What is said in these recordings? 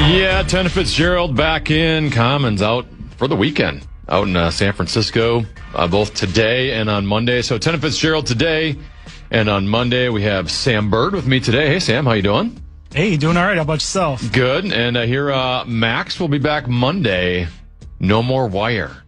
Yeah, Tennafitzgerald back in. Commons out for the weekend out in San Francisco, both today and on Monday. So Tennafitzgerald today, and on Monday we have Sam Bird with me today. Hey, Sam, how you doing? Hey, doing all right. How about yourself? Good. And here Max will be back Monday. No more wire.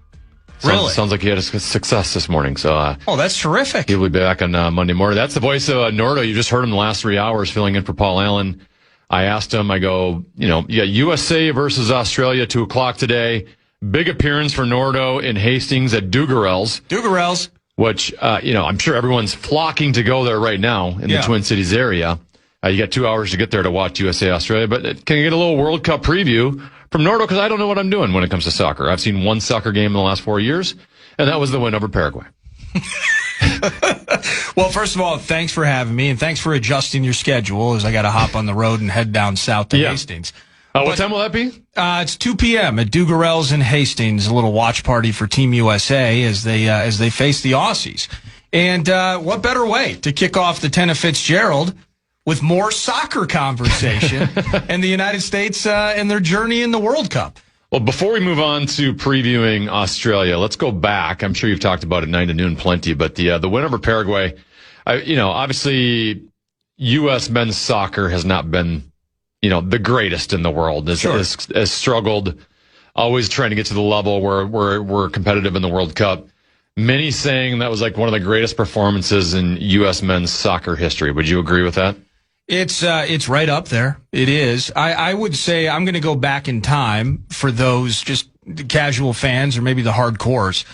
Really? Sounds like he had a success this morning. So, oh, that's terrific. He'll be back on Monday morning. That's the voice of Nordo. You just heard him the last 3 hours filling in for Paul Allen. I asked him, I go, you got USA versus Australia, 2 o'clock today. Big appearance for Nordo in Hastings at Dugarel's. Dugarel's. Which, I'm sure everyone's flocking to go there right now in the Twin Cities area. You got 2 hours to get there to watch USA Australia. But can you get a little World Cup preview from Nordo? Because I don't know what I'm doing when it comes to soccer. I've seen one soccer game in the last 4 years, and that was the win over Paraguay. Well, first of all, thanks for having me, and thanks for adjusting your schedule as I got to hop on the road and head down south to Hastings. What time will that be? It's 2 p.m. at Dugarel's in Hastings, a little watch party for Team USA as they face the Aussies. And what better way to kick off the Tennafitzgerald with more soccer conversation and the United States and their journey in the World Cup. Well, before we move on to previewing Australia, let's go back. I'm sure you've talked about it 9 to noon plenty, but the win over Paraguay, obviously U.S. men's soccer has not been, the greatest in the world. Has struggled, always trying to get to the level where we're competitive in the World Cup. Many saying that was like one of the greatest performances in U.S. men's soccer history. Would you agree with that? It's right up there. It is. I would say I'm going to go back in time for those just casual fans or maybe the hardcores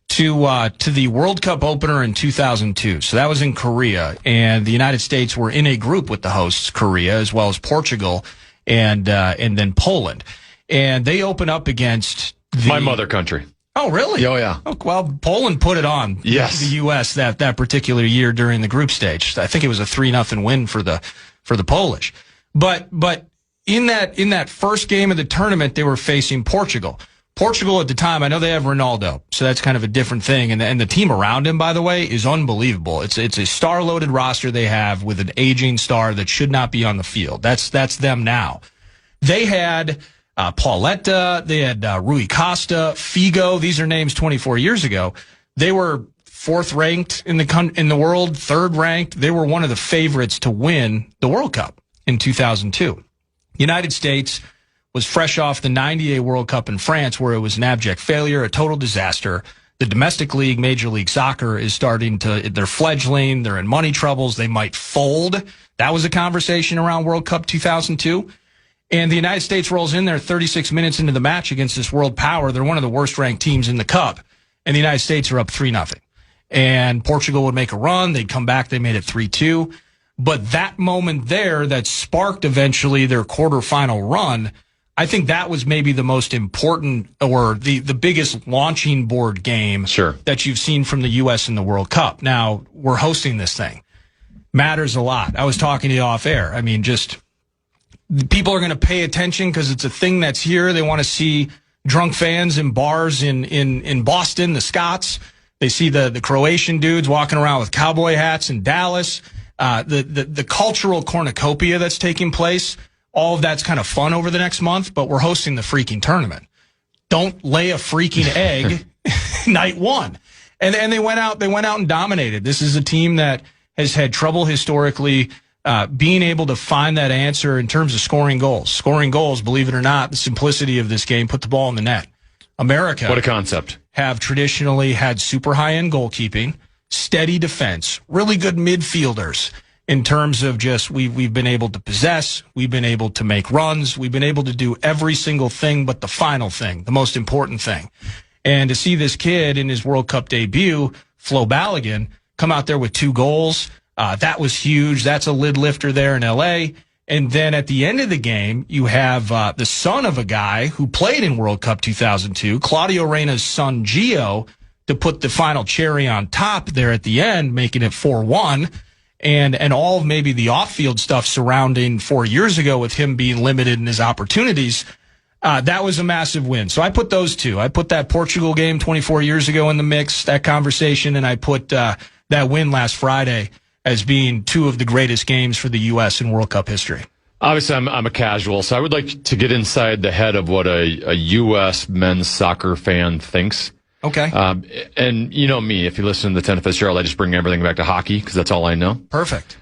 to the World Cup opener in 2002. So that was in Korea, and the United States were in a group with the hosts, Korea, as well as Portugal and then Poland. And they open up against my mother country. Oh, really? Oh, yeah. Oh, well, Poland put it on the U.S. that particular year during the group stage. I think it was a 3-0 win for the Polish. But in that first game of the tournament, they were facing Portugal. Portugal at the time, I know they have Ronaldo, so that's kind of a different thing. And the team around him, by the way, is unbelievable. It's a star-loaded roster they have with an aging star that should not be on the field. That's them now. They had Pauletta, they had Rui Costa, Figo. These are names 24 years ago. They were 4th ranked in the world, 3rd ranked. They were one of the favorites to win the World Cup in 2002. United States was fresh off the 98 World Cup in France, where it was an abject failure, a total disaster. The domestic league, Major League Soccer, is they're fledgling. They're in money troubles. They might fold. That was a conversation around World Cup 2002. And the United States rolls in there 36 minutes into the match against this world power. They're one of the worst-ranked teams in the Cup. And the United States are up 3-0. And Portugal would make a run. They'd come back. They made it 3-2. But that moment there that sparked eventually their quarterfinal run, I think that was maybe the most important or the biggest launching board game that you've seen from the U.S. in the World Cup. Now, we're hosting this thing. Matters a lot. I was talking to you off air. I mean, just people are going to pay attention because it's a thing that's here. They want to see drunk fans in bars in Boston, the Scots. They see the Croatian dudes walking around with cowboy hats in Dallas. The cultural cornucopia that's taking place. All of that's kind of fun over the next month, but we're hosting the freaking tournament. Don't lay a freaking egg night one. And they went out and dominated. This is a team that has had trouble historically being able to find that answer in terms of scoring goals. Scoring goals, believe it or not, the simplicity of this game, put the ball in the net. America, what a concept, have traditionally had super high-end goalkeeping, steady defense, really good midfielders in terms of just we've been able to possess, we've been able to make runs, we've been able to do every single thing but the final thing, the most important thing. And to see this kid in his World Cup debut, Flo Balogun, come out there with 2 goals, that was huge. That's a lid lifter there in L.A., and then at the end of the game, you have the son of a guy who played in World Cup 2002, Claudio Reyna's son, Gio, to put the final cherry on top there at the end, making it 4-1. And all of maybe the off-field stuff surrounding 4 years ago with him being limited in his opportunities, that was a massive win. So I put those two. I put that Portugal game 24 years ago in the mix, that conversation, and I put that win last Friday as being 2 of the greatest games for the U.S. in World Cup history. Obviously, I'm a casual, so I would like to get inside the head of what a U.S. men's soccer fan thinks. Okay. And you know me, if you listen to the Tennafitzgerald, I just bring everything back to hockey because that's all I know. Perfect.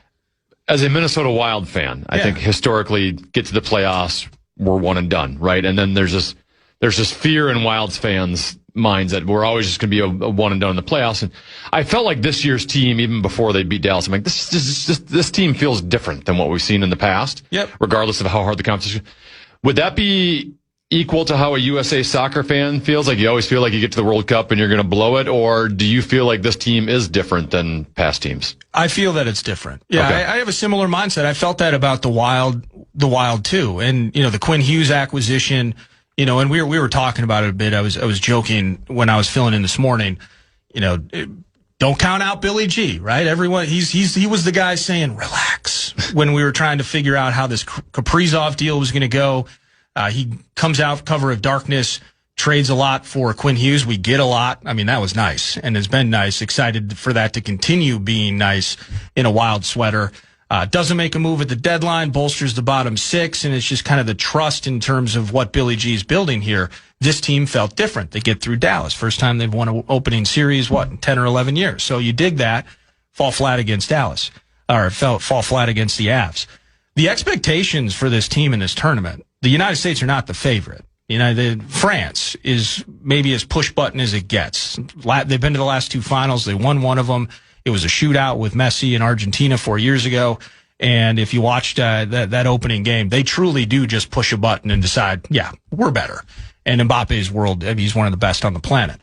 As a Minnesota Wild fan, I think historically, get to the playoffs, we're one and done, right? And then there's this fear in Wilds fans' minds that we're always just going to be a one and done in the playoffs. And I felt like this year's team, even before they beat Dallas, I'm like, this team feels different than what we've seen in the past. Yep. Regardless of how hard the competition. Would that be equal to how a USA soccer fan feels? Like you always feel like you get to the World Cup and you're going to blow it, or do you feel like this team is different than past teams? I feel that it's different. Yeah, okay. I have a similar mindset. I felt that about the Wild too, and the Quinn Hughes acquisition. And we were talking about it a bit. I was joking when I was filling in this morning. Don't count out Billy G, right? Everyone, he was the guy saying relax when we were trying to figure out how this Kaprizov deal was going to go. He comes out cover of darkness, trades a lot for Quinn Hughes. We get a lot. I mean, that was nice and has been nice. Excited for that to continue being nice in a Wild sweater. Doesn't make a move at the deadline, bolsters the bottom six, and it's just kind of the trust in terms of what Billy G is building here. This team felt different. They get through Dallas. First time they've won an opening series, in 10 or 11 years. So you dig that, fall flat against Dallas, or fall flat against the Avs. The expectations for this team in this tournament, the United States are not the favorite. France is maybe as push button as it gets. They've been to the last two finals. They won one of them. It was a shootout with Messi in Argentina 4 years ago. And if you watched that opening game, they truly do just push a button and decide, yeah, we're better. And Mbappe's world, he's one of the best on the planet.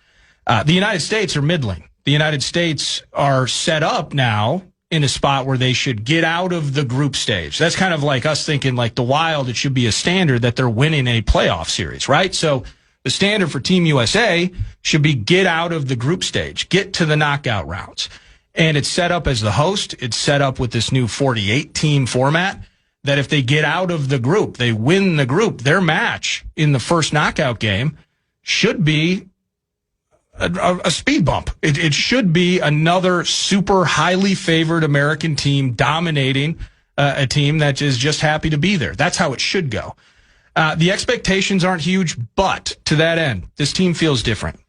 The United States are middling. The United States are set up now in a spot where they should get out of the group stage. That's kind of like us thinking like the Wild, it should be a standard that they're winning a playoff series, right? So the standard for Team USA should be get out of the group stage, get to the knockout rounds. And it's set up as the host. It's set up with this new 48-team format that if they get out of the group, they win the group, their match in the first knockout game should be a speed bump. It should be another super highly favored American team dominating a team that is just happy to be there. That's how it should go. The expectations aren't huge, but to that end, this team feels different.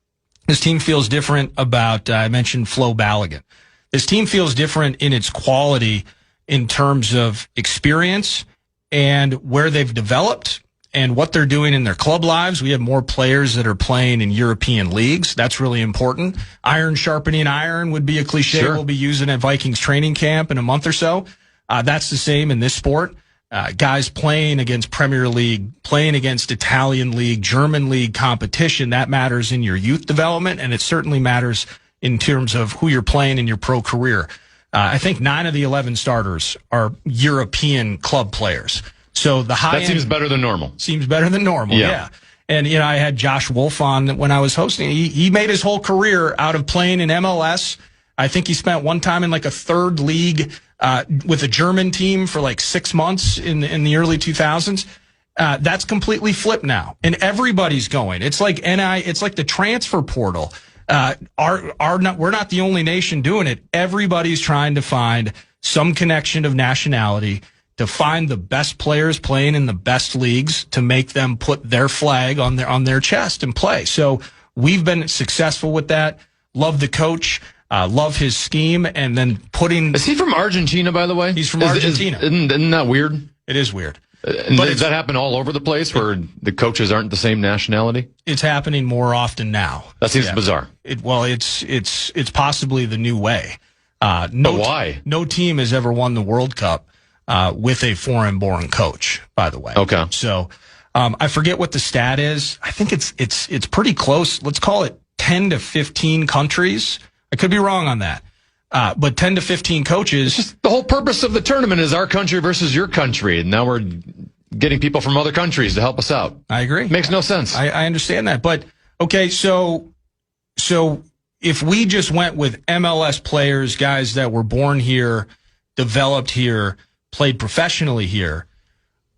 This team feels different about, I mentioned Flo Balogun. This team feels different in its quality in terms of experience and where they've developed and what they're doing in their club lives. We have more players that are playing in European leagues. That's really important. Iron sharpening iron would be a cliche. Sure. We'll be using at Vikings training camp in a month or so. That's the same in this sport. Guys playing against Premier League, playing against Italian League, German League competition, that matters in your youth development, and it certainly matters in terms of who you're playing in your pro career. I think 9 of the 11 starters are European club players. So the high end seems better than normal. Seems better than normal, yeah. And, I had Josh Wolf on when I was hosting. He made his whole career out of playing in MLS. I think he spent one time in like a third league with a German team for like 6 months in the early 2000s. That's completely flipped now. And everybody's going. It's like it's like the transfer portal. We're not the only nation doing it. Everybody's trying to find some connection of nationality to find the best players playing in the best leagues to make them put their flag on their chest and play. So we've been successful with that. Love the coach. Love his scheme. And then Is he from Argentina, by the way? He's from Argentina. Isn't that weird? It is weird. But does that happen all over the place where the coaches aren't the same nationality? It's happening more often now. That seems bizarre. It's possibly the new way. But why? No team has ever won the World Cup with a foreign-born coach, by the way. Okay. So I forget what the stat is. I think it's pretty close. Let's call it 10 to 15 countries. I could be wrong on that. But 10 to 15 coaches. Just the whole purpose of the tournament is our country versus your country. And now we're getting people from other countries to help us out. I agree. Makes no sense. I understand that. But, okay, so if we just went with MLS players, guys that were born here, developed here, played professionally here,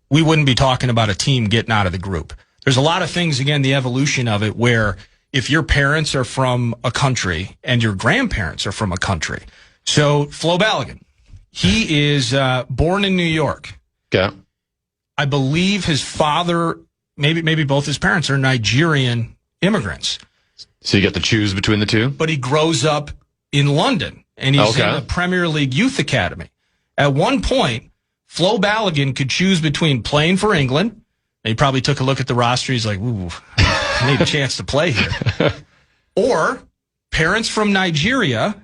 we wouldn't be talking about a team getting out of the group. There's a lot of things, again, the evolution of it, where if your parents are from a country and your grandparents are from a country. So Flo Balogun, he is born in New York. Okay. I believe his father, maybe both his parents are Nigerian immigrants. So you get to choose between the two? But he grows up in London, and he's in the Premier League Youth Academy. At one point, Flo Balogun could choose between playing for England. And he probably took a look at the roster. He's like, ooh, I need a chance to play here. Or parents from Nigeria,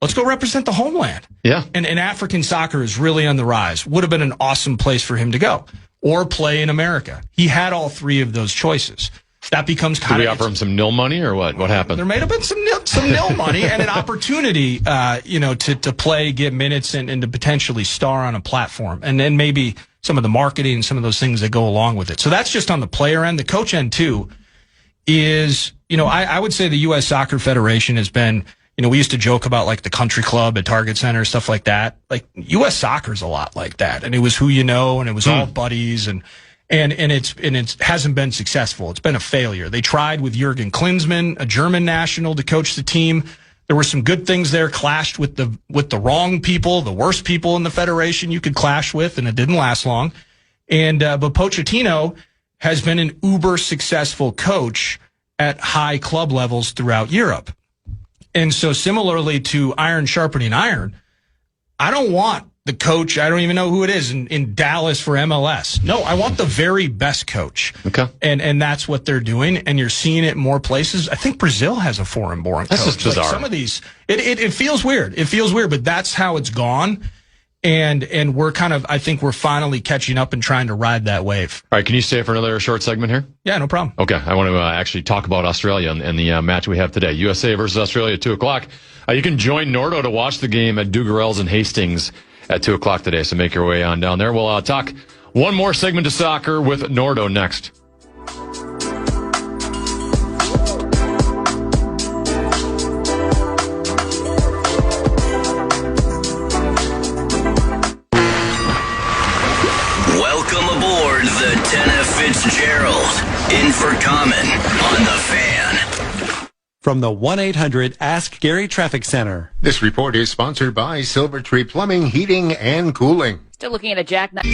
let's go represent the homeland. Yeah. And African soccer is really on the rise. Would have been an awesome place for him to go. Or play in America. He had all three of those choices. That becomes kind of... Did we offer him some nil money or what? What happened? There may have been some nil money and an opportunity, to play, get minutes, and to potentially star on a platform. And then maybe some of the marketing and some of those things that go along with it. So that's just on the player end. The coach end, too, is, I would say the U.S. Soccer Federation has been, we used to joke about like the country club at Target Center, stuff like that. Like U.S. soccer's a lot like that. And it was who you know, and it was all buddies, and it hasn't been successful. It's been a failure. They tried with Jurgen Klinsmann, a German national, to coach the team. There were some good things there, clashed with the wrong people, the worst people in the federation you could clash with, and it didn't last long. But Pochettino has been an uber successful coach at high club levels throughout Europe. And so similarly to iron sharpening iron, I don't want the coach, I don't even know who it is, in Dallas for MLS. No, I want the very best coach. Okay. And that's what they're doing, and you're seeing it in more places. I think Brazil has a foreign-born coach. That's just bizarre. Like some of these, it feels weird. It feels weird, but that's how it's gone. And we're I think we're finally catching up and trying to ride that wave. All right, can you stay for another short segment here? Yeah, no problem. Okay, I want to actually talk about Australia and the match we have today. USA versus Australia at 2 o'clock. You can join Nordo to watch the game at Dugarel's in Hastings at 2 o'clock today, so make your way on down there. We'll talk one more segment of soccer with Nordo next. Welcome aboard the Tennafitzgerald. In for comment on the Fan. From the 1-800-ASK-GARY Traffic Center. This report is sponsored by Silver Tree Plumbing, Heating, and Cooling. Still looking at a jackknife.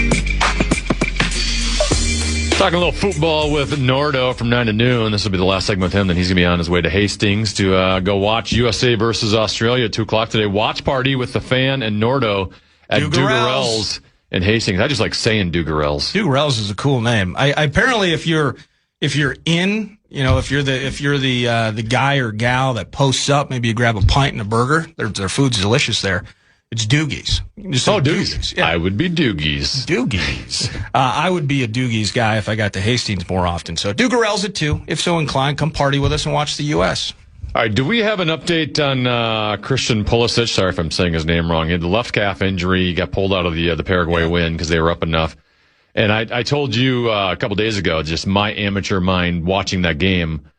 Talking a little football with Nordo from 9 to noon. This will be the last segment with him. Then he's going to be on his way to Hastings to go watch USA versus Australia at 2 o'clock today. Watch party with the Fan and Nordo at Dugarel's in Hastings. I just like saying Dugarel's. Dugarel's is a cool name. I apparently if you're in, if you're the guy or gal that posts up, maybe you grab a pint and a burger. Their food's delicious there. It's Doogie's. Doogie's. Yeah. I would be Doogie's. Doogie's. I would be a Doogie's guy if I got to Hastings more often. So Dugarel's at 2. If so inclined, come party with us and watch the U.S. All right, do we have an update on Christian Pulisic? Sorry if I'm saying his name wrong. He had the left calf injury. He got pulled out of the Paraguay win because they were up enough. And I told you a couple days ago, just my amateur mind watching that game,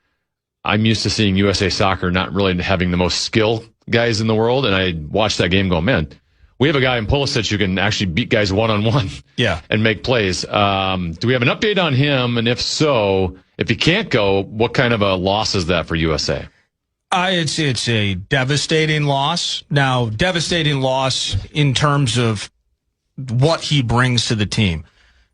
I'm used to seeing USA Soccer not really having the most skill guys in the world. And I watched that game going, man, we have a guy in Pulisic who can actually beat guys one-on-one and make plays. Do we have an update on him? And if so, if he can't go, what kind of a loss is that for USA? It's a devastating loss. Now, devastating loss in terms of what he brings to the team.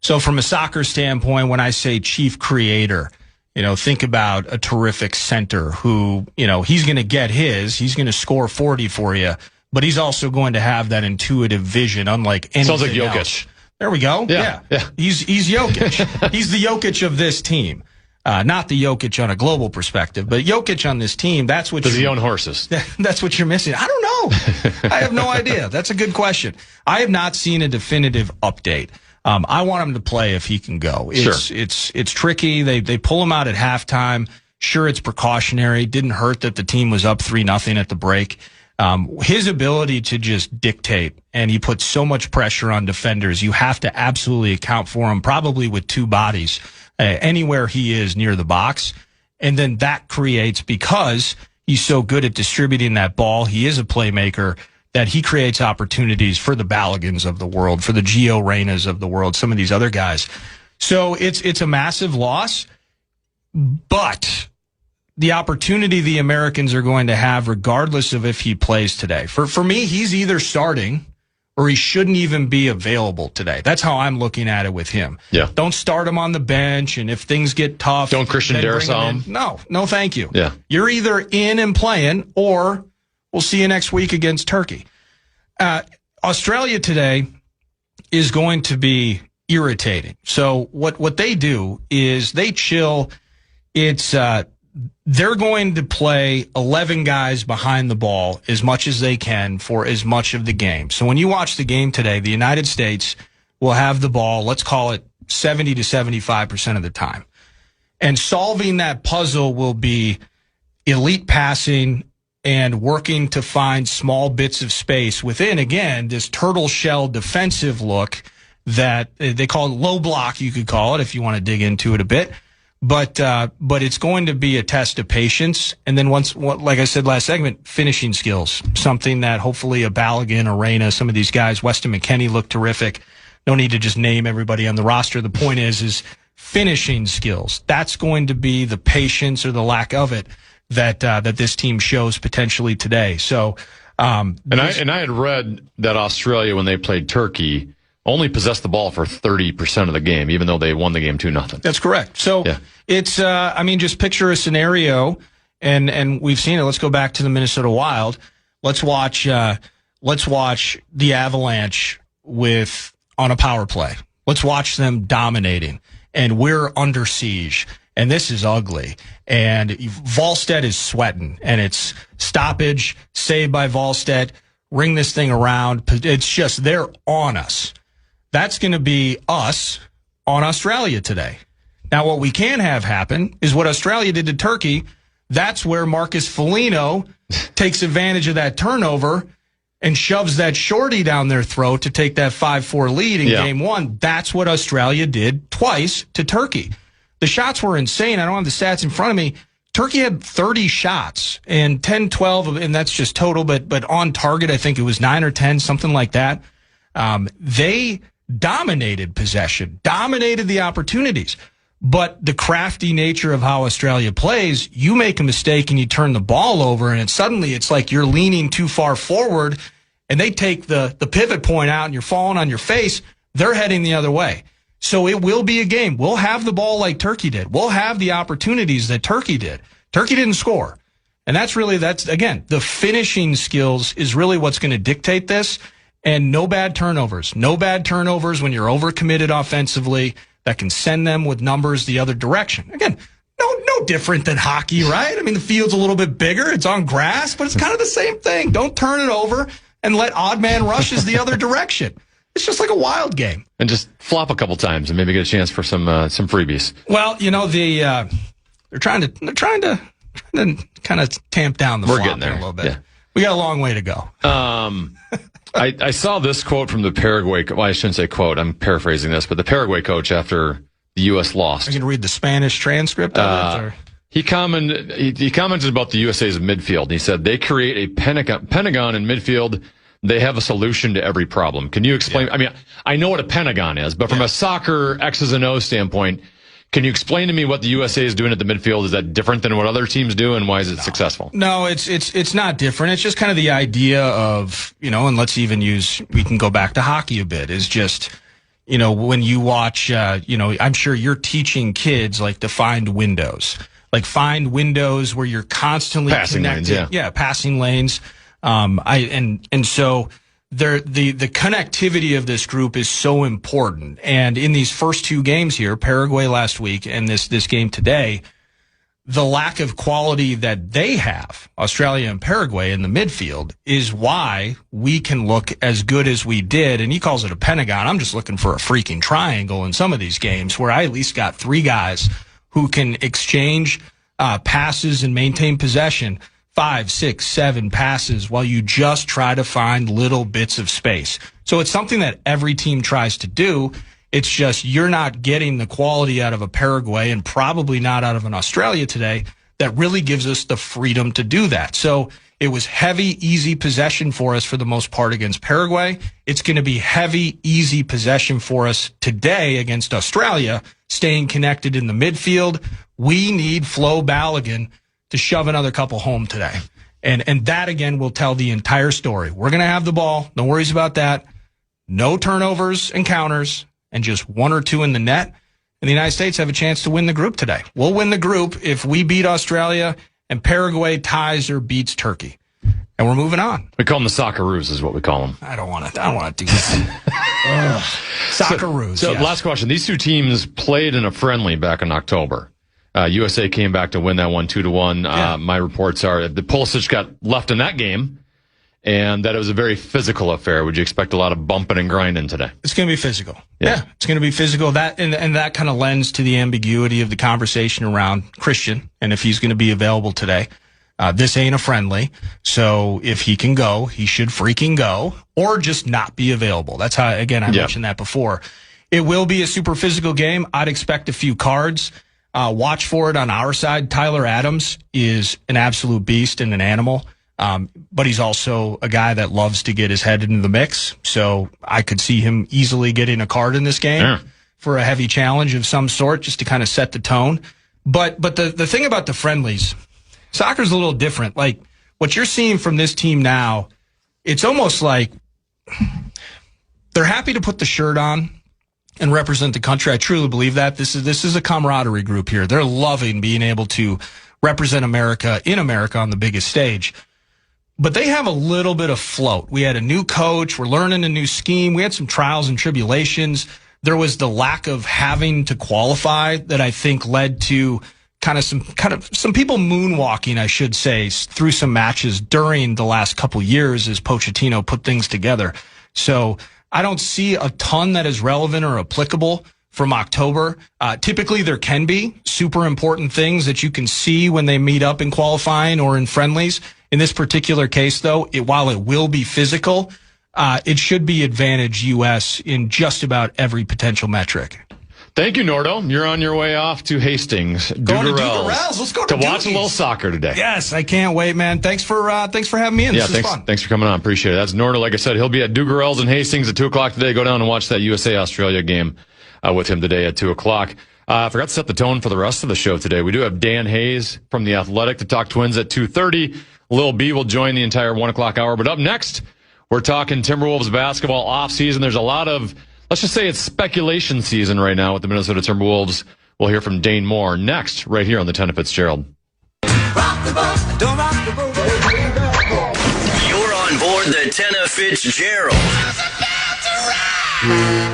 So from a soccer standpoint, when I say chief creator, think about a terrific center who, he's going to get he's going to score 40 for you, but he's also going to have that intuitive vision, unlike anything Sounds like Jokic. else. There we go. Yeah. He's Jokic. He's the Jokic of this team. Not the Jokic on a global perspective, but Jokic on this team. That's what. Does he own horses? That's what you're missing. I don't know. I have no idea. That's a good question. I have not seen a definitive update. I want him to play if he can go. It's tricky. They pull him out at halftime. Sure, it's precautionary. Didn't hurt that the team was up 3-0 at the break. His ability to just dictate, and he puts so much pressure on defenders. You have to absolutely account for him, probably with two bodies, anywhere he is near the box. And then that creates, because he's so good at distributing that ball, he is a playmaker, that he creates opportunities for the Balagans of the world, for the Gio Reynas of the world, some of these other guys. So it's a massive loss, but the opportunity the Americans are going to have, regardless of if he plays today. For me, he's either starting or he shouldn't even be available today. That's how I'm looking at it with him. Yeah. Don't start him on the bench, and if things get tough, don't Christian Darrisaw him. No, thank you. Yeah. You're either in and playing, or we'll see you next week against Turkey. Australia today is going to be irritating. So what they do is they chill. They're going to play 11 guys behind the ball as much as they can for as much of the game. So when you watch the game today, the United States will have the ball, let's call it 70 to 75% of the time. And solving that puzzle will be elite passing and working to find small bits of space within, again, this turtle shell defensive look that they call it low block, you could call it if you want to dig into it a bit. But it's going to be a test of patience. And then like I said last segment, finishing skills, something that hopefully a Balogun, a Reyna, some of these guys, Weston McKennie look terrific. No need to just name everybody on the roster. The point is finishing skills. That's going to be the patience or the lack of it that this team shows potentially today. So, I had read that Australia, when they played Turkey, only possessed the ball for 30% of the game, even though they won the game 2-0. That's correct. So it's, just picture a scenario, and we've seen it. Let's go back to the Minnesota Wild. Let's watch the Avalanche on a power play. Let's watch them dominating, and we're under siege, and this is ugly. And Wallstedt is sweating, and it's stoppage, saved by Wallstedt, ring this thing around. It's just, they're on us. That's going to be us on Australia today. Now, what we can have happen is what Australia did to Turkey. That's where Marcus Foligno takes advantage of that turnover and shoves that shorty down their throat to take that 5-4 lead in game one. That's what Australia did twice to Turkey. The shots were insane. I don't have the stats in front of me. Turkey had 30 shots and 10, 12, and that's just total, but on target, I think it was 9 or 10, something like that. They dominated possession, dominated the opportunities. But the crafty nature of how Australia plays, you make a mistake and you turn the ball over, and suddenly it's like you're leaning too far forward, and they take the pivot point out and you're falling on your face. They're heading the other way. So it will be a game. We'll have the ball like Turkey did. We'll have the opportunities that Turkey did. Turkey didn't score. And that's again, the finishing skills is really what's going to dictate this. And no bad turnovers. No bad turnovers when you're overcommitted offensively that can send them with numbers the other direction. Again, no different than hockey, right? I mean, the field's a little bit bigger. It's on grass, but it's kind of the same thing. Don't turn it over and let odd man rushes the other direction. It's just like a wild game. And just flop a couple times and maybe get a chance for some freebies. Well, they're trying to kind of tamp down the flop. We're getting there a little bit. Yeah. We got a long way to go. I saw this quote from the Paraguay. Well, I shouldn't say quote. I'm paraphrasing this, but the Paraguay coach after the U.S. lost. Are you going to read the Spanish transcript of it? Or? He commented about the USA's midfield. He said they create a pentagon in midfield. They have a solution to every problem. Can you explain? Yeah. I mean, I know what a pentagon is, but from a soccer X's and O's standpoint, can you explain to me what the USA is doing at the midfield? Is that different than what other teams do, and why is it successful? No, it's not different. It's just kind of the idea of, and let's even we can go back to hockey a bit, is just, when you watch, I'm sure you're teaching kids like to find windows. Like find windows where you're constantly passing connected. Lanes, yeah, passing lanes. So the connectivity of this group is so important. And in these first two games here, Paraguay last week and this game today, the lack of quality that they have, Australia and Paraguay in the midfield, is why we can look as good as we did. And he calls it a pentagon. I'm just looking for a freaking triangle in some of these games where I at least got three guys who can exchange passes and maintain possession. 5, 6, 7 passes while you just try to find little bits of space. So it's something that every team tries to do. It's just you're not getting the quality out of a Paraguay and probably not out of an Australia today that really gives us the freedom to do that. So it was heavy, easy possession for us for the most part against Paraguay. It's going to be heavy, easy possession for us today against Australia, staying connected in the midfield. We need Flo Balogun to shove another couple home today. And that, again, will tell the entire story. We're going to have the ball. No worries about that. no turnovers and counters, and just 1 or 2 in the net, and the United States have a chance to win the group today. We'll win the group if we beat Australia and Paraguay ties or beats Turkey. And we're moving on. We call them the Socceroos is what we call them. I don't want to do that. Socceroos. So yes. Last question. These two teams played in a friendly back in October. USA came back to win that one 2-1. Yeah. My reports are that Pulisic got left in that game and that it was a very physical affair. Would you expect a lot of bumping and grinding today? It's going to be physical. Yeah, it's going to be physical. That and that kind of lends to the ambiguity of the conversation around Christian and if he's going to be available today. This ain't a friendly, so if he can go, he should freaking go, or just not be available. That's how, again, I mentioned that before. It will be a super physical game. I'd expect a few cards. Watch for it on our side. Tyler Adams is an absolute beast and an animal, but he's also a guy that loves to get his head into the mix, so I could see him easily getting a card in this game for a heavy challenge of some sort, just to kind of set the tone. But the thing about the friendlies, soccer's a little different. Like, what you're seeing from this team now, it's almost like they're happy to put the shirt on and represent the country. I truly believe that. This is a camaraderie group here. They're loving being able to represent America in America on the biggest stage. But they have a little bit of float. We had a new coach. We're learning a new scheme. We had some trials and tribulations. There was the lack of having to qualify that I think led to some people moonwalking, I should say, through some matches during the last couple years as Pochettino put things together. So I don't see a ton that is relevant or applicable from October. Typically there can be super important things that you can see when they meet up in qualifying or in friendlies. In this particular case, though, while it will be physical, it should be advantage U.S. in just about every potential metric. Thank you, Nordo. You're on your way off to Hastings. Going to Dugarel's. Let's go to watch a little soccer today. Yes, I can't wait, man. Thanks for having me in. This is fun. Thanks for coming on. Appreciate it. That's Nordo. Like I said, he'll be at Dugarel's in Hastings at 2:00 today. Go down and watch that USA-Australia game with him today at 2:00. I forgot to set the tone for the rest of the show today. We do have Dan Hayes from The Athletic to talk Twins at 2:30. Lil B will join the entire 1 o'clock hour. But up next, we're talking Timberwolves basketball offseason. There's a lot of, let's just say it's speculation season right now with the Minnesota Timberwolves. We'll hear from Dane Moore next, right here on the Tennafitzgerald. Rock the boat, don't rock the boat. You're on board the Tennafitzgerald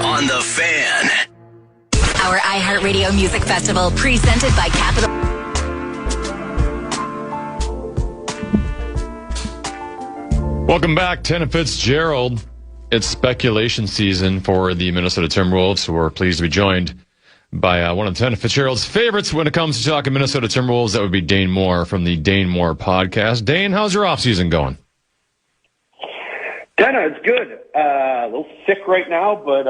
on the Fan. Our iHeartRadio Music Festival, presented by Capital. Welcome back, Tennafitzgerald. It's speculation season for the Minnesota Timberwolves, so we're pleased to be joined by one of Tennafitzgerald's favorites when it comes to talking Minnesota Timberwolves. That would be Dane Moore from the Dane Moore podcast. Dane, how's your offseason going? Tenna, it's good. A little sick right now, but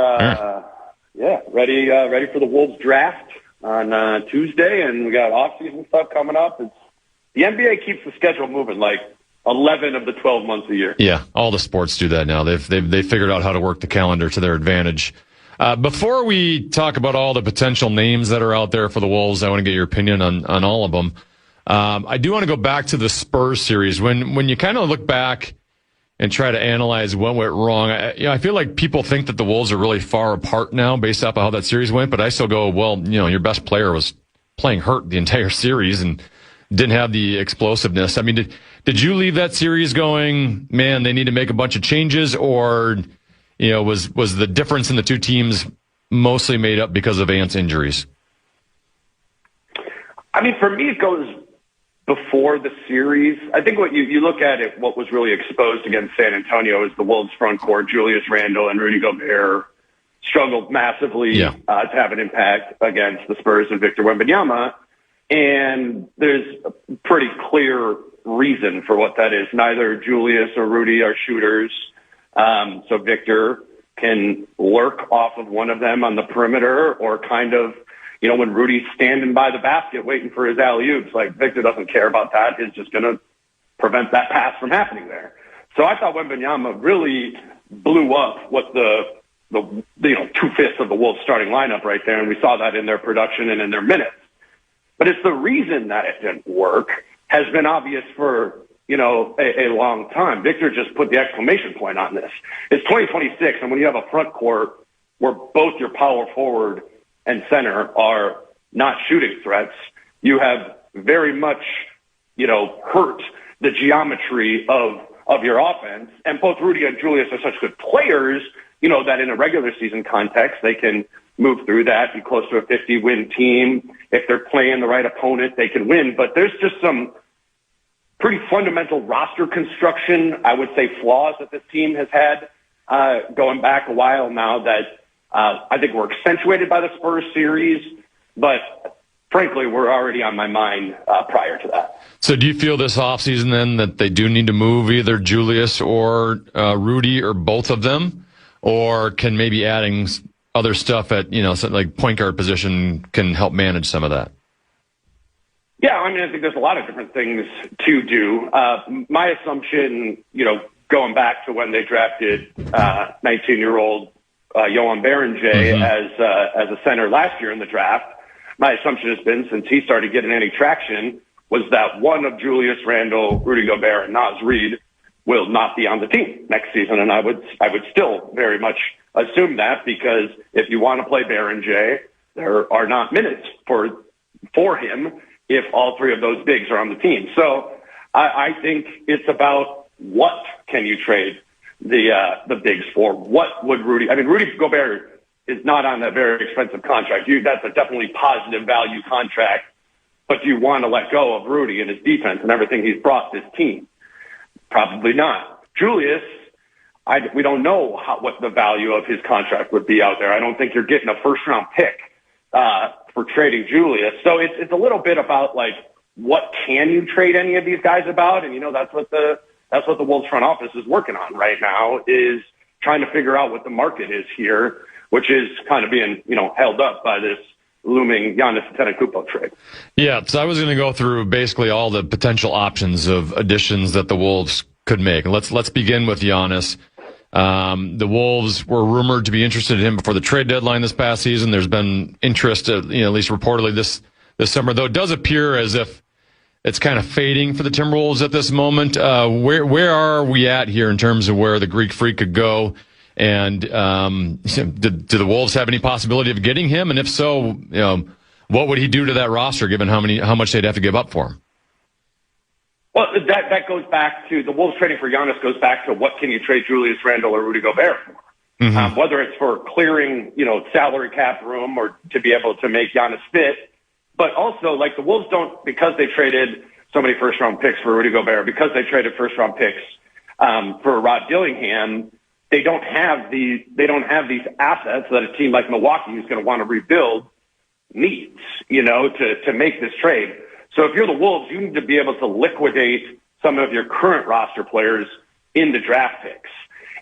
ready for the Wolves draft on Tuesday, and we got off-season stuff coming up. The NBA keeps the schedule moving, like 11 of the 12 months a year. Yeah, all the sports do that now. They've figured out how to work the calendar to their advantage. Before we talk about all the potential names that are out there for the Wolves, I want to get your opinion on all of them. I do want to go back to the Spurs series. When you kind of look back and try to analyze what went wrong, I feel like people think that the Wolves are really far apart now based off of how that series went, but I still go, well, your best player was playing hurt the entire series and didn't have the explosiveness. I mean, did you leave that series going, man, they need to make a bunch of changes, or was the difference in the two teams mostly made up because of Ant's injuries? I mean, for me, it goes before the series. I think what you look at it, what was really exposed against San Antonio is the Wolves front court. Julius Randle and Rudy Gobert struggled massively to have an impact against the Spurs and Victor Wembanyama. And there's a pretty clear reason for what that is. Neither Julius or Rudy are shooters. So Victor can lurk off of one of them on the perimeter, or kind of, when Rudy's standing by the basket waiting for his alley-oops, like Victor doesn't care about that. He's just going to prevent that pass from happening there. So I thought Wembanyama really blew up what the 2/5 of the Wolves starting lineup right there. And we saw that in their production and in their minutes. But it's the reason that it didn't work has been obvious for a long time. Victor just put the exclamation point on this. It's 2026, and when you have a front court where both your power forward and center are not shooting threats, you have very much, hurt the geometry of your offense. And both Rudy and Julius are such good players, that in a regular season context, they can move through that, be close to a 50-win team. If they're playing the right opponent, they can win. But there's just some pretty fundamental roster construction, I would say, flaws that this team has had going back a while now that I think were accentuated by the Spurs series, but frankly, were already on my mind prior to that. So do you feel this offseason then that they do need to move either Julius or Rudy or both of them, or can maybe adding other stuff at, like point guard position can help manage some of that? Yeah, I think there's a lot of different things to do. My assumption, going back to when they drafted 19-year-old Johan Berenjay as a center last year in the draft, my assumption has been, since he started getting any traction, was that one of Julius Randle, Rudy Gobert, and Naz Reid will not be on the team next season. And I would still very much assume that, because if you want to play Berenjay, there are not minutes for him if all three of those bigs are on the team. So I think it's about what can you trade the bigs for? What would Rudy Gobert is not on a very expensive contract. That's a definitely positive value contract, but do you want to let go of Rudy and his defense and everything he's brought this team? Probably not. Julius, we don't know what the value of his contract would be out there. I don't think you're getting a first-round pick for trading Julius. So it's a little bit about, what can you trade any of these guys about? And, that's what the Wolves front office is working on right now, is trying to figure out what the market is here, which is kind of being, held up by this looming Giannis Antetokounmpo trade. Yeah, so I was going to go through basically all the potential options of additions that the Wolves could make. Let's begin with Giannis. The Wolves were rumored to be interested in him before the trade deadline this past season. There's been interest, at least reportedly this summer, though it does appear as if it's kind of fading for the Timberwolves at this moment. Where are we at here in terms of where the Greek Freak could go? And do the Wolves have any possibility of getting him? And if so, what would he do to that roster, given how much they'd have to give up for him? Well, that goes back to the Wolves trading for Giannis goes back to what can you trade Julius Randle or Rudy Gobert for? Mm-hmm. Whether it's for clearing, salary cap room or to be able to make Giannis fit. But also, the Wolves don't, because they traded so many first-round picks for Rudy Gobert, because they traded first-round picks for Rod Dillingham, they don't have these assets that a team like Milwaukee, who's going to want to rebuild, needs, to make this trade. So if you're the Wolves, you need to be able to liquidate some of your current roster players into draft picks.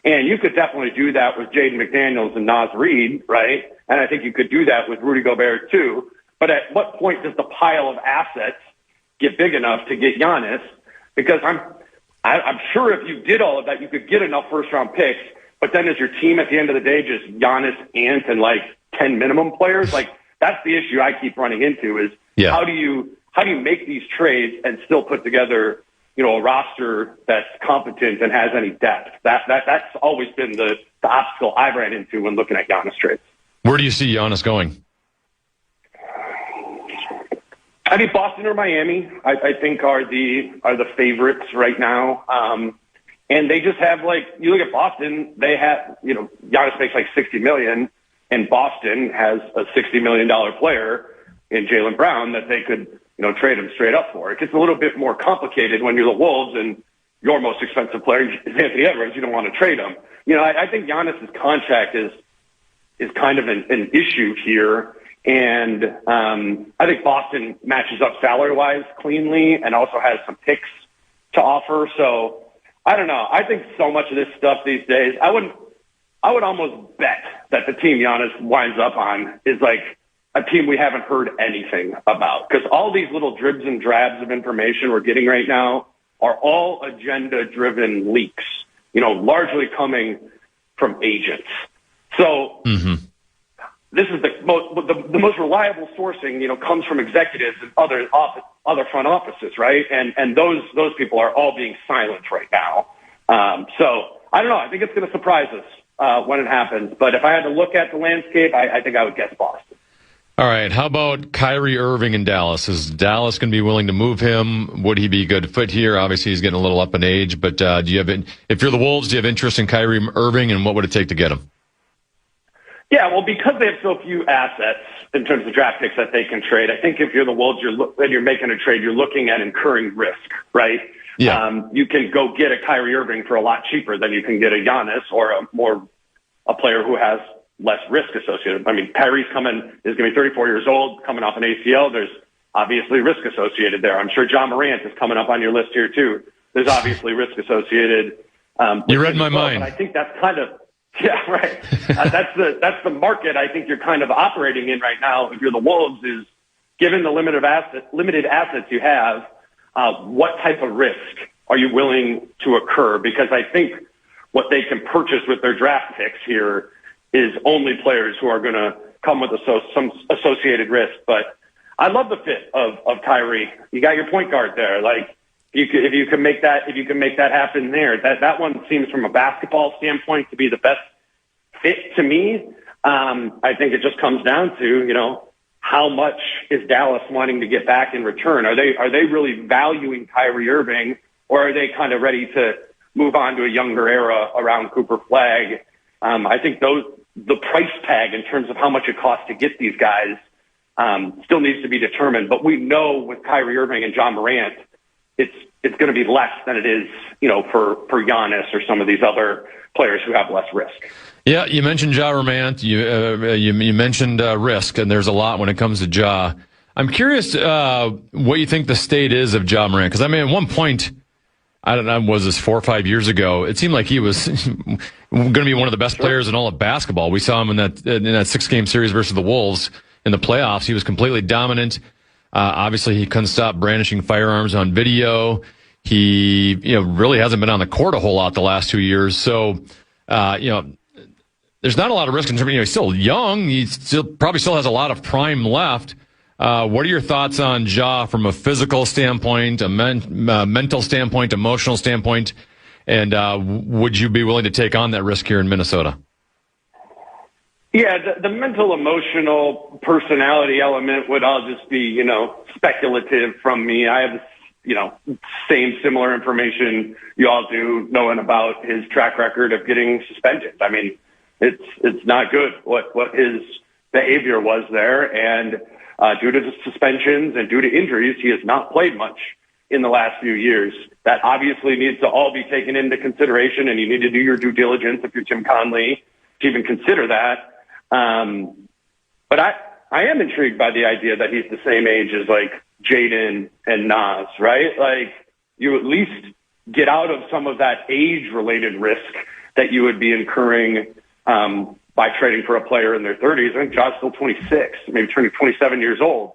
And you could definitely do that with Jaden McDaniels and Naz Reid, right? And I think you could do that with Rudy Gobert too. But at what point does the pile of assets get big enough to get Giannis? Because I'm sure if you did all of that, you could get enough first-round picks. But then is your team at the end of the day just Giannis, Ant, and 10 minimum players? That's the issue I keep running into is how do you make these trades and still put together, a roster that's competent and has any depth? That's always been the obstacle I've ran into when looking at Giannis trades. Where do you see Giannis going? Boston or Miami, I think are the favorites right now. And they just have you look at Boston, they have, Giannis makes $60 million, and Boston has a $60 million player in Jaylen Brown that they could, trade him straight up for. It gets a little bit more complicated when you're the Wolves and your most expensive player is Anthony Edwards. You don't want to trade him. I think Giannis's contract is kind of an issue here. And I think Boston matches up salary-wise cleanly and also has some picks to offer. So I don't know. I think so much of this stuff these days, I would almost bet that the team Giannis winds up on is a team we haven't heard anything about. Because all these little dribs and drabs of information we're getting right now are all agenda-driven leaks, largely coming from agents. So this is the most reliable sourcing, comes from executives and other front offices, right? And those people are all being silent right now. So I don't know. I think it's going to surprise us when it happens. But if I had to look at the landscape, I think I would guess Boston. All right. How about Kyrie Irving in Dallas? Is Dallas going to be willing to move him? Would he be a good fit here? Obviously, he's getting a little up in age. But if you're the Wolves, do you have interest in Kyrie Irving, and what would it take to get him? Yeah, well, because they have so few assets in terms of draft picks that they can trade, I think if you're the Wolves, when you're making a trade, you're looking at incurring risk, right? Yeah. You can go get a Kyrie Irving for a lot cheaper than you can get a Giannis or a player who has less risk associated. I mean, Kyrie's is going to be 34 years old, coming off an ACL. There's obviously risk associated there. I'm sure John Morant is coming up on your list here too. There's obviously risk associated. You read my mind. But I think that's kind of, yeah, right. That's the market I think you're kind of operating in right now. If you're the Wolves, is given the limited assets you have, what type of risk are you willing to occur? Because I think what they can purchase with their draft picks here is only players who are going to come with some associated risk. But I love the fit of Kyrie. You got your point guard there. Like if you can make that happen there, that one seems from a basketball standpoint to be the best fit to me. I think it just comes down to, how much is Dallas wanting to get back in return? Are they really valuing Kyrie Irving, or are they kind of ready to move on to a younger era around Cooper Flagg? I think the price tag in terms of how much it costs to get these guys still needs to be determined. But we know with Kyrie Irving and John Morant, it's going to be less than it is, for Giannis or some of these other players who have less risk. Yeah, you mentioned Ja Morant. You mentioned risk, and there's a lot when it comes to Ja. I'm curious what you think the state is of Ja Morant, because at one point, I don't know, was this 4 or 5 years ago? It seemed like he was going to be one of the best players in all of basketball. We saw him in that 6-game series versus the Wolves in the playoffs. He was completely dominant. Obviously, he couldn't stop brandishing firearms on video. He, really hasn't been on the court a whole lot the last 2 years. So, there's not a lot of risk in terms of, he's still young. He probably still has a lot of prime left. What are your thoughts on Ja from a physical standpoint, a mental standpoint, emotional standpoint? And would you be willing to take on that risk here in Minnesota? Yeah, the mental, emotional, personality element would all just be, speculative from me. I have, similar information you all do, knowing about his track record of getting suspended. I mean, it's not good what his behavior was there, and due to the suspensions and due to injuries, he has not played much in the last few years. That obviously needs to all be taken into consideration, and you need to do your due diligence if you're Tim Conley to even consider that. But I am intrigued by the idea that he's the same age as like Jaden and Nas, right? Like you at least get out of some of that age-related risk that you would be incurring by trading for a player in their 30s. I think Josh's still 26, maybe turning 27 years old.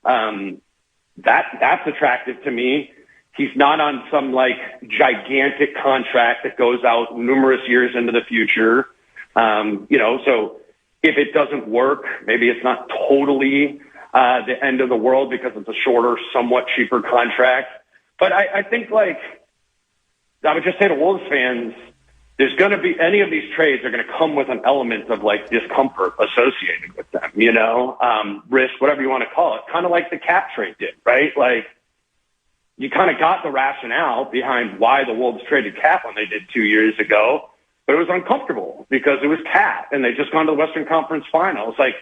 That's attractive to me. He's not on some like gigantic contract that goes out numerous years into the future. So if it doesn't work, maybe it's not totally the end of the world because it's a shorter, somewhat cheaper contract. But I think I would just say to Wolves fans, there's going to be any of these trades are going to come with an element of like discomfort associated with them, risk, whatever you want to call it, kind of like the Cat trade did, right? Like you kind of got the rationale behind why the Wolves traded Cat when they did 2 years ago, but it was uncomfortable because it was Cat and they just gone to the Western Conference Finals. Like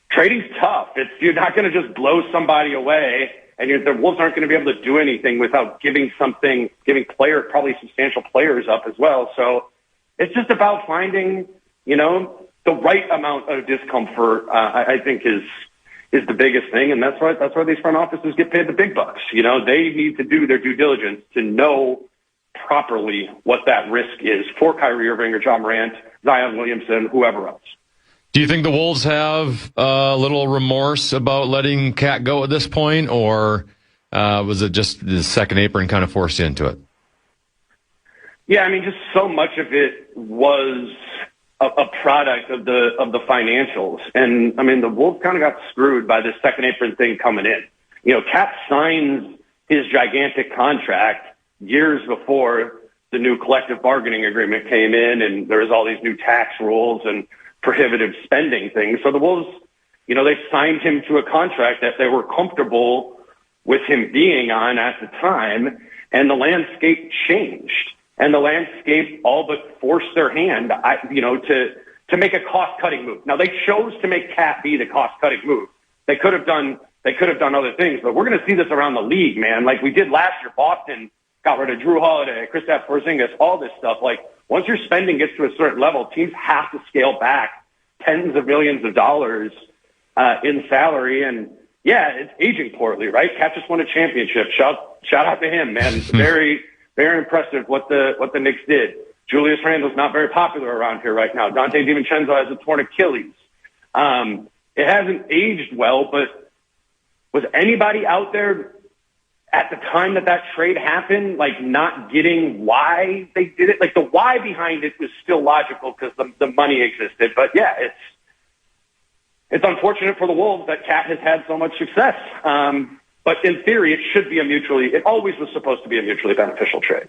trading's tough. You're not going to just blow somebody away. And the Wolves aren't going to be able to do anything without giving probably substantial players up as well. So it's just about finding, the right amount of discomfort, I think is the biggest thing. And that's why these front offices get paid the big bucks. They need to do their due diligence to know properly what that risk is for Kyrie Irving or John Morant, Zion Williamson, whoever else. Do you think the Wolves have a little remorse about letting Cat go at this point, or was it just the second apron kind of forced you into it? Yeah, I mean, just so much of it was a product of the financials. And I mean, the Wolves kind of got screwed by this second apron thing coming in. You know, Cat signs his gigantic contract years before the new collective bargaining agreement came in, and there was all these new tax rules and prohibitive spending things. So the Wolves, you know, they signed him to a contract that they were comfortable with him being on at the time, and the landscape changed. And the landscape all but forced their hand, to make a cost-cutting move. Now, they chose to make Cat be the cost-cutting move. They could have done other things, but we're going to see this around the league, man. Like we did last year. Boston got rid of Drew Holiday, Kristaps Porzingis, all this stuff. Like once your spending gets to a certain level, teams have to scale back tens of millions of dollars in salary. And yeah, it's aging poorly, right? Cat just won a championship. Shout out to him, man. Very, very impressive what the Knicks did. Julius Randle's not very popular around here right now. Dante DiVincenzo has a torn Achilles. It hasn't aged well, but was anybody out there at the time that trade happened, like not getting why they did it? Like the why behind it was still logical because the money existed. But yeah, it's unfortunate for the Wolves that Cat has had so much success. But in theory, it always was supposed to be a mutually beneficial trade.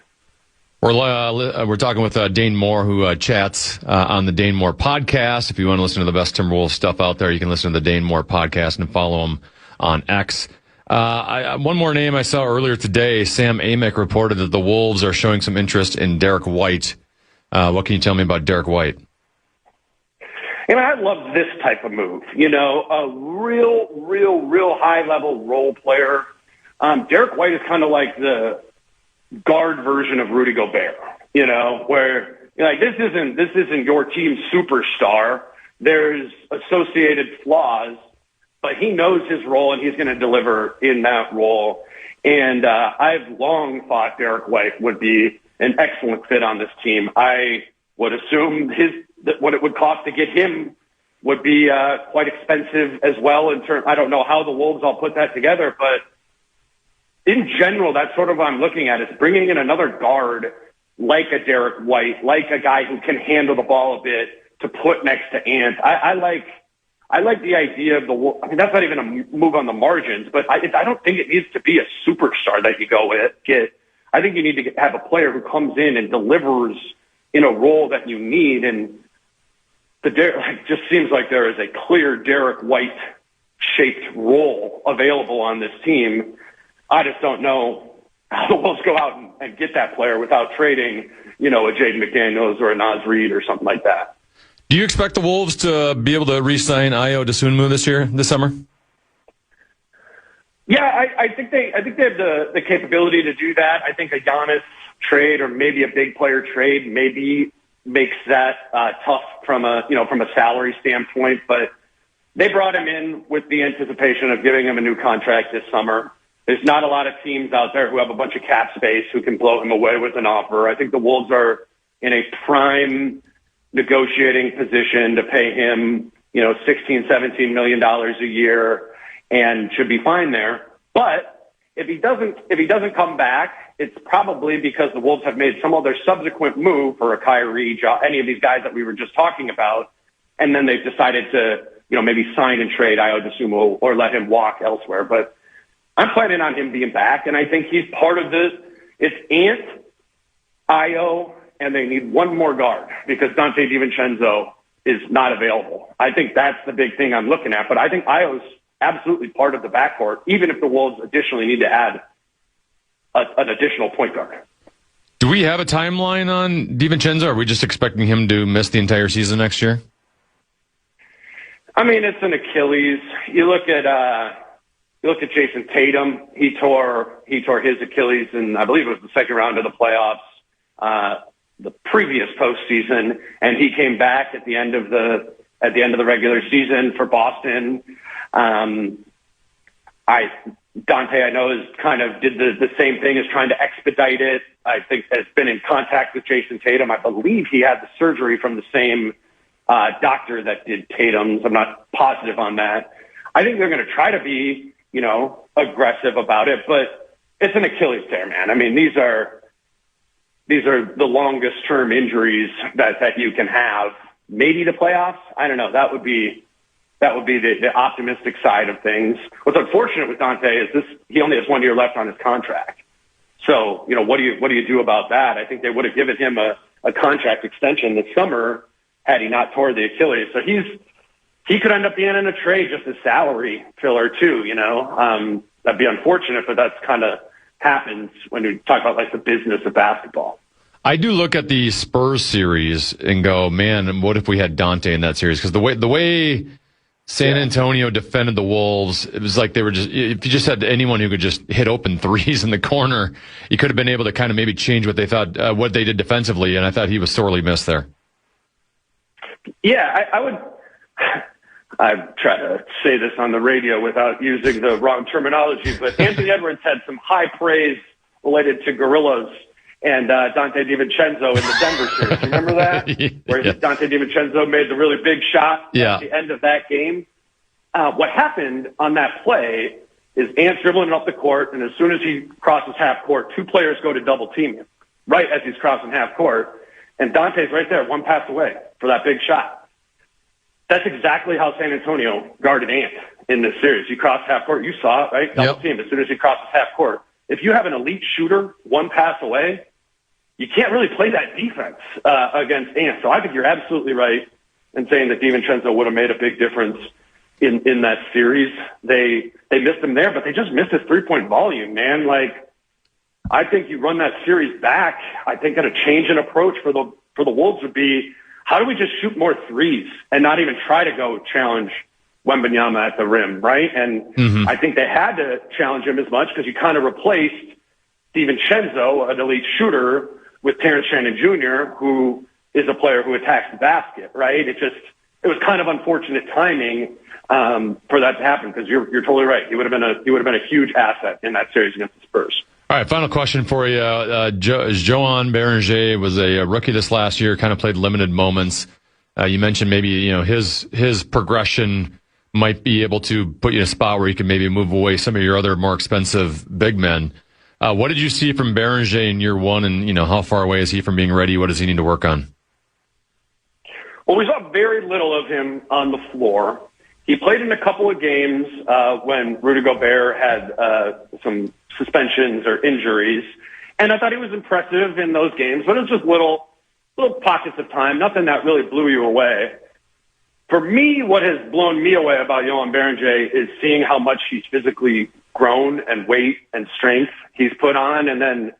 We're talking with Dane Moore, who chats on the Dane Moore podcast. If you want to listen to the best Timberwolves stuff out there, you can listen to the Dane Moore podcast and follow him on X. One more name I saw earlier today, Sam Amick reported that the Wolves are showing some interest in Derek White. What can you tell me about Derek White? And I love this type of move. You know, a real high-level role player. Derek White is kind of like the guard version of Rudy Gobert, you know, where you're like, this isn't your team's superstar. There's associated flaws, but he knows his role and he's going to deliver in that role. And I've long thought Derek White would be an excellent fit on this team. I would assume what it would cost to get him would be quite expensive as well. I don't know how the Wolves all put that together, but in general, that's sort of what I'm looking at, is bringing in another guard like a Derek White, like a guy who can handle the ball a bit to put next to Ant. I like the idea of that's not even a move on the margins, but I don't think it needs to be a superstar that you go get. I think you need to have a player who comes in and delivers in a role that you need. And just seems like there is a clear Derek White-shaped role available on this team. I just don't know how the Wolves go out and get that player without trading, you know, a Jaden McDaniels or a Naz Reid or something like that. Do you expect the Wolves to be able to re-sign Ayo Dosunmu this summer? Yeah, I think they have the capability to do that. I think a Giannis trade or maybe a big player trade maybe makes that tough from a salary standpoint. But they brought him in with the anticipation of giving him a new contract this summer. There's not a lot of teams out there who have a bunch of cap space who can blow him away with an offer. I think the Wolves are in a prime negotiating position to pay him, $16, $17 million a year and should be fine there. But if he doesn't come back, it's probably because the Wolves have made some other subsequent move for a Kyrie, any of these guys that we were just talking about, and then they've decided to, maybe sign and trade Ayo Dosunmu or let him walk elsewhere. But I'm planning on him being back, and I think he's part of this. It's Ant, Ayo, and they need one more guard because Dante DiVincenzo is not available. I think that's the big thing I'm looking at. But I think Ayo's absolutely part of the backcourt, even if the Wolves additionally need to add an additional point guard. Do we have a timeline on DiVincenzo? Or are we just expecting him to miss the entire season next year? I mean, it's an Achilles. You look at Jason Tatum. He tore his Achilles in, I believe it was the second round of the playoffs, the previous postseason, and he came back at the end of the regular season for Boston. Dante, I know, is kind of did the same thing as trying to expedite it. I think has been in contact with Jason Tatum. I believe he had the surgery from the same doctor that did Tatum's. I'm not positive on that. I think they're going to try to be, aggressive about it, but it's an Achilles tear, man. I mean, these are the longest term injuries that you can have. maybe the playoffs. I don't know. That would be the optimistic side of things. What's unfortunate with Dante is he only has 1 year left on his contract. So, what do you do about that? I think they would have given him a contract extension this summer had he not tore the Achilles. So he could end up being in a trade just as salary filler too, That'd be unfortunate, but that's kind of happens when you talk about like the business of basketball. I do look at the Spurs series and go, man, what if we had Dante in that series? Because the way San Antonio defended the Wolves, it was like they were just, if you just had anyone who could just hit open threes in the corner, you could have been able to kind of maybe change what they thought, what they did defensively. And I thought he was sorely missed there. Yeah, I try to say this on the radio without using the wrong terminology, but Anthony Edwards had some high praise related to Gorillas and Dante DiVincenzo in the Denver series. Remember that? Where Dante DiVincenzo made the really big shot at the end of that game. What happened on that play is Ant's dribbling up the court, and as soon as he crosses half court, two players go to double team him right as he's crossing half court, and Dante's right there, one pass away for that big shot. That's exactly how San Antonio guarded Ant in this series. You cross half court, you saw it, right? Double team as soon as he crosses half court. If you have an elite shooter one pass away, you can't really play that defense against Ant. So I think you're absolutely right in saying that DiVincenzo would have made a big difference in that series. They missed him there, but they just missed his 3-point volume, man. Like, I think you run that series back. I think that a change in approach for the Wolves would be, how do we just shoot more threes and not even try to go challenge Wembanyama at the rim, right? And I think they had to challenge him as much because you kind of replaced DiVincenzo, an elite shooter, with Terrence Shannon Jr., who is a player who attacks the basket, right? It was kind of unfortunate timing for that to happen because you're totally right. He would have been a huge asset in that series against the Spurs. All right, final question for you. Joan Beringer was a rookie this last year, kind of played limited moments. You mentioned maybe his progression might be able to put you in a spot where you can maybe move away some of your other more expensive big men. What did you see from Beringer in year one, and how far away is he from being ready? What does he need to work on? Well, we saw very little of him on the floor. He played in a couple of games when Rudy Gobert had some suspensions or injuries, and I thought he was impressive in those games, but it was just little pockets of time, nothing that really blew you away. For me, what has blown me away about Joan Beringer is seeing how much he's physically grown and weight and strength he's put on, and then,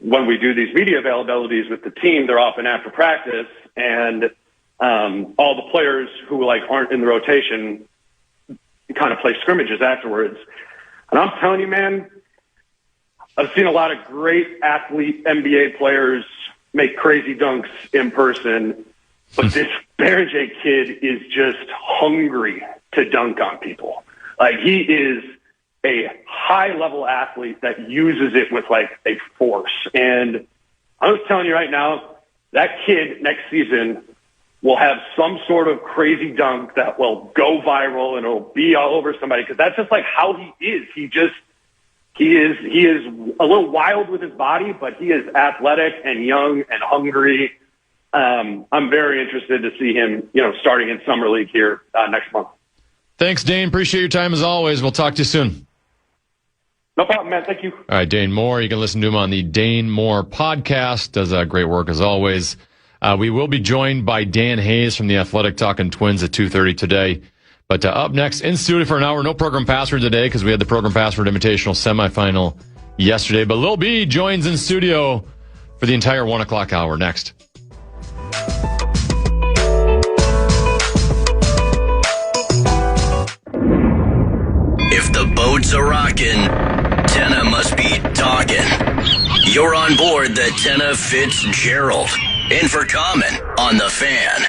when we do these media availabilities with the team, they're often after practice, and all the players who aren't in the rotation kind of play scrimmages afterwards. And I'm telling you, man, I've seen a lot of great athlete NBA players make crazy dunks in person, but this Beringer kid is just hungry to dunk on people. Like, he is a high-level athlete that uses it with, a force. And I'm just telling you right now, that kid next season will have some sort of crazy dunk that will go viral and it'll be all over somebody, because that's just how he is. He is a little wild with his body, but he is athletic and young and hungry. I'm very interested to see him, starting in Summer League here next month. Thanks, Dane. Appreciate your time as always. We'll talk to you soon. No problem, man. Thank you. All right, Dane Moore. You can listen to him on the Dane Moore podcast. Does great work as always. We will be joined by Dan Hayes from The Athletic talking Twins at 2:30 today. But up next, in studio for an hour, no program password today because we had the program password invitational semifinal yesterday. But Lil B joins in studio for the entire 1 o'clock hour next. If the boats are rocking, Tenna must be talking. You're on board the Tennafitzgerald. In for comment on the Fan.